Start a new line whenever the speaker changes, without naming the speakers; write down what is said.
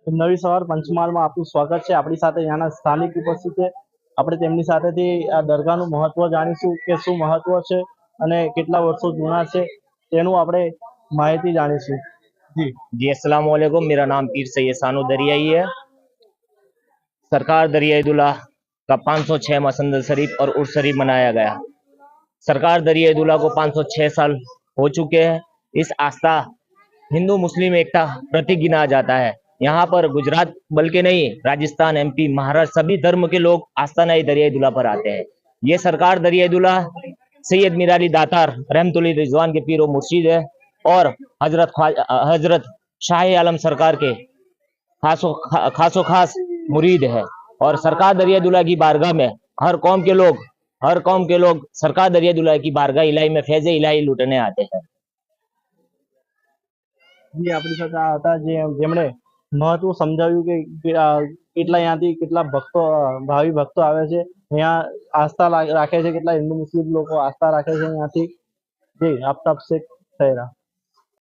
નવી સવાર પંચમહાલમાં આપનું સ્વાગત છે। આપણી સાથે ત્યાંના સ્થાનિક ઉપસ્થિત છે। આપણે તેમની સાથેથી આ દરગાહનું મહત્વ જાણીશું કે શું મહત્વ છે અને કેટલા વર્ષો જૂના છે તેનું આપણે માહિતી જાણીશું। જી
जी अस्सलाम वालेकुम। मेरा नाम पीर सैयद सानू दरियाई है। सरकार दरियाईदुल्ला का 506 मसंदर शरीफ और उर्स शरीफ मनाया गया। सरकार दरियाईदुल्ला को 506 साल हो चुके हैं। इस आस्था हिंदू मुस्लिम एकता प्रतीक गिना जाता है। यहाँ पर गुजरात बल्कि नहीं, राजस्थान, एमपी, महाराष्ट्र सभी धर्म के लोग आस्थाना दरियाईदुल्ला पर आते हैं। ये सरकार दरियाईदुल्ला सैयद मीर अली दातार रहमतुल्लाह रिजवान के पीरो मुर्शिद है और हजरत शाह आलम सरकार के खासो खास मुरीद है। और सरकार दरियादुल्ला की बारगाह में हर कौम के लोग सरकार दरियादुल्ला की बारगाह इलाही में फैज़ इलाही लूटने आते हैं।
જી આપણી સાથે આ હતા જેમણે મહત્વ સમજાવ્યું કે કેટલા અહીંયાથી કેટલા ભક્તો ભાવિ ભક્તો આવે છે, અહીંયા આસ્થા રાખે છે, કેટલા હિન્દુ મુસ્લિમ લોકો આસ્થા રાખે છે અહીંયાથી। જી આફતાબ શેખ સહેરા।